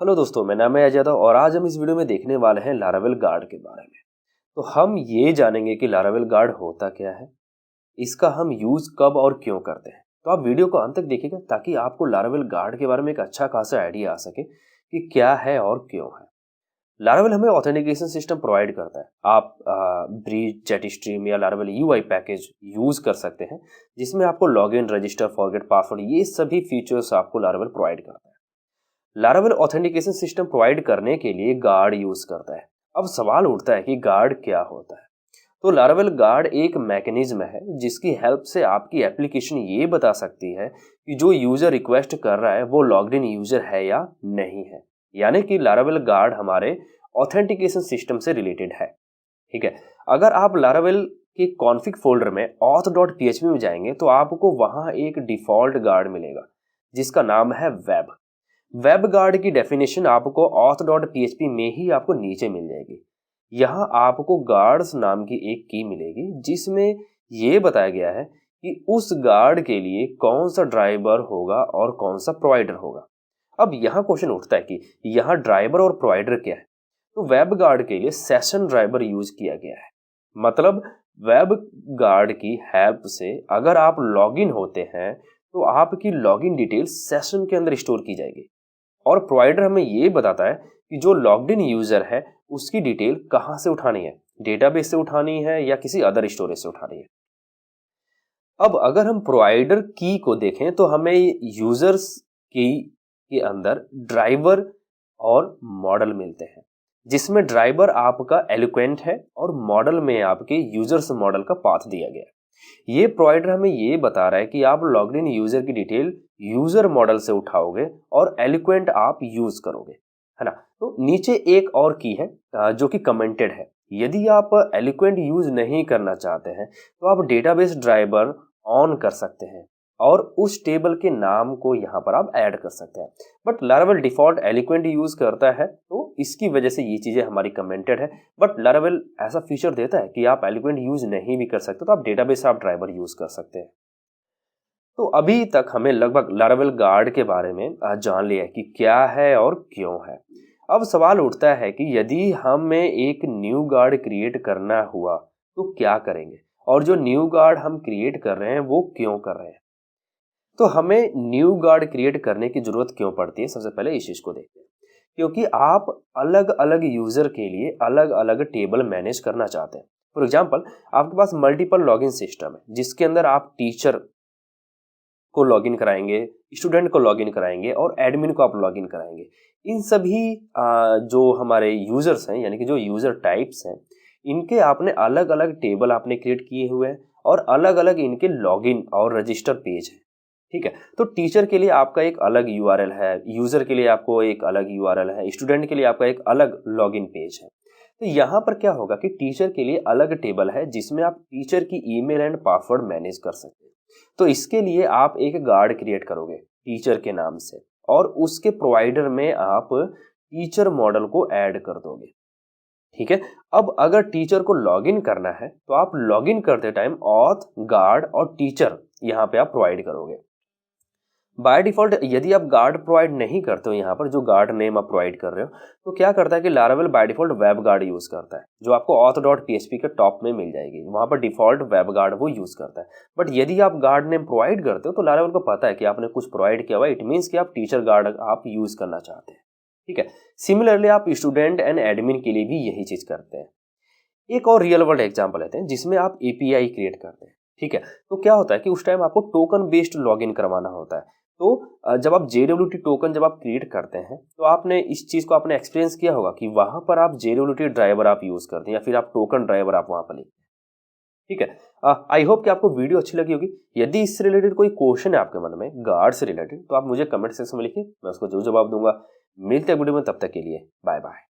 Hello दोस्तों, मेरा नाम है अजय और आज हम इस वीडियो में देखने वाले हैं लारावेल गार्ड के बारे में। तो हम ये जानेंगे कि लारावेल गार्ड होता क्या है, इसका हम यूज़ कब और क्यों करते हैं। तो आप वीडियो को अंत तक देखिएगा ताकि आपको लारावेल गार्ड के बारे में एक अच्छा खासा आइडिया आ सके कि क्या है और क्यों है। लारावेल हमें ऑथेंटिकेशन सिस्टम प्रोवाइड करता है। आप ब्रीज, जेटस्ट्रीम या लारावेल यूआई पैकेज यूज़ कर सकते हैं जिसमें आपको लॉगिन, रजिस्टर, फॉरगेट पासवर्ड ये सभी फीचर्स आपको लारावेल प्रोवाइड करता है। लारावेल ऑथेंटिकेशन सिस्टम प्रोवाइड करने के लिए गार्ड यूज करता है। अब सवाल उठता है कि गार्ड क्या होता है। तो लारावेल गार्ड एक मैकेनिज्म है जिसकी हेल्प से आपकी एप्लीकेशन ये बता सकती है कि जो यूजर रिक्वेस्ट कर रहा है वो लॉग्ड इन यूजर है या नहीं है। यानी कि लारावेल गार्ड हमारे ऑथेंटिकेशन सिस्टम से रिलेटेड है। ठीक है, अगर आप लारावेल के कॉन्फ़िग फोल्डर में auth.php में जाएंगे तो आपको वहां एक डिफॉल्ट गार्ड मिलेगा जिसका नाम है वेब। वेब गार्ड की डेफिनेशन आपको auth.php में ही आपको नीचे मिल जाएगी। यहाँ आपको गार्ड्स नाम की एक की मिलेगी जिसमें ये बताया गया है कि उस गार्ड के लिए कौन सा ड्राइवर होगा और कौन सा प्रोवाइडर होगा। अब यहाँ क्वेश्चन उठता है कि यहाँ ड्राइवर और प्रोवाइडर क्या है। तो वेब गार्ड के लिए सेशन ड्राइवर यूज किया गया है। मतलब वेब गार्ड की हेल्प से अगर आप लॉगिन होते हैं तो आपकी लॉगिन डिटेल सेशन के अंदर स्टोर की जाएगी और प्रोवाइडर हमें ये बताता है कि जो लॉग्ड इन यूजर है उसकी डिटेल कहाँ से उठानी है, डेटाबेस से उठानी है या किसी अदर स्टोरेज से उठानी है। अब अगर हम प्रोवाइडर की को देखें तो हमें यूजर्स की के अंदर ड्राइवर और मॉडल मिलते हैं जिसमें ड्राइवर आपका एलोक्वेंट है और मॉडल में आपके यूजर्स मॉडल का पाथ दिया गया है। ये प्रोवाइडर हमें ये बता रहा है कि आप लॉग्ड इन यूजर की डिटेल यूजर मॉडल से उठाओगे और एलोक्वेंट आप यूज करोगे, है ना। तो नीचे एक और की है जो कि कमेंटेड है। यदि आप एलोक्वेंट यूज नहीं करना चाहते हैं तो आप डेटाबेस ड्राइवर ऑन कर सकते हैं और उस टेबल के नाम को यहाँ पर आप ऐड कर सकते हैं। But Laravel default eloquent use करता है तो इसकी वजह से ये चीजें हमारी कमेंटेड है। बट लारावेल ऐसा फीचर देता है कि आप एलोक्वेंट यूज नहीं भी कर सकते तो आप डेटाबेस आप ड्राइवर यूज कर सकते हैं। तो अभी तक हमें लगभग लारावेल गार्ड के बारे में जान लिया है कि क्या है और क्यों है। अब सवाल उठता है कि यदि हमें एक न्यू गार्ड क्रिएट करना हुआ तो क्या करेंगे और जो न्यू गार्ड हम क्रिएट कर रहे हैं वो क्यों कर रहे हैं। तो हमें न्यू गार्ड क्रिएट करने की जरूरत क्यों पड़ती है, सबसे पहले इस चीज को देखते हैं। क्योंकि आप अलग अलग यूजर के लिए अलग अलग टेबल मैनेज करना चाहते हैं। फॉर एग्जाम्पल, आपके पास मल्टीपल लॉगिन सिस्टम है जिसके अंदर आप टीचर को लॉगिन कराएंगे, स्टूडेंट को लॉगिन कराएंगे और एडमिन को आप लॉगिन कराएंगे। इन सभी जो हमारे यूजर्स हैं यानी कि जो यूजर टाइप्स हैं इनके आपने अलग अलग टेबल आपने क्रिएट किए हुए हैं और अलग अलग इनके लॉगिन और रजिस्टर पेज है। ठीक है, तो टीचर के लिए आपका एक अलग यूआरएल है, यूजर के लिए आपको एक अलग यूआरएल है, स्टूडेंट के लिए आपका एक अलग लॉगिन पेज है। तो यहाँ पर क्या होगा कि टीचर के लिए अलग टेबल है जिसमें आप टीचर की ईमेल एंड पासवर्ड मैनेज कर सकते हैं। तो इसके लिए आप एक गार्ड क्रिएट करोगे टीचर के नाम से और उसके प्रोवाइडर में आप टीचर मॉडल को ऐड कर दोगे। ठीक है, अब अगर टीचर को लॉगिन करना है तो आप लॉगिन करते टाइम ऑथ, गार्ड और टीचर यहाँ पे आप प्रोवाइड करोगे। बाय डिफॉल्ट यदि आप गार्ड प्रोवाइड नहीं करते हो, यहाँ पर जो गार्ड नेम आप प्रोवाइड कर रहे हो, तो क्या करता है कि Laravel by default web guard use करता है जो आपको auth.php के टॉप में मिल जाएगी। वहां पर डिफॉल्ट वेब गार्ड वो यूज करता है। बट यदि आप गार्ड नेम प्रोवाइड करते हो तो लारावेल को पता है कि आपने कुछ प्रोवाइड किया हुआ, इट मीन्स कि आप टीचर गार्ड आप यूज करना चाहते हैं। ठीक है, सिमिलरली आप स्टूडेंट एंड एडमिन के लिए भी यही चीज करते हैं। एक और रियल वर्ल्ड एग्जांपल लेते हैं जिसमें आप एपीआई क्रिएट करते हैं। ठीक है, तो क्या होता है कि उस टाइम आपको टोकन बेस्ड लॉगिन करवाना होता है। तो जब आप JWT टोकन जब आप क्रिएट करते हैं तो आपने इस चीज को आपने एक्सपीरियंस किया होगा कि वहां पर आप JWT ड्राइवर आप यूज करते हैं या फिर आप टोकन ड्राइवर आप वहां पर लिखते हैं। ठीक है, आई होप कि आपको वीडियो अच्छी लगी होगी। यदि इससे रिलेटेड कोई क्वेश्चन है आपके मन में गार्ड से रिलेटेड तो आप मुझे कमेंट सेक्शन में लिखिए, मैं उसको जो जवाब दूंगा। मिलते हैं वीडियो में, तब तक के लिए बाय बाय।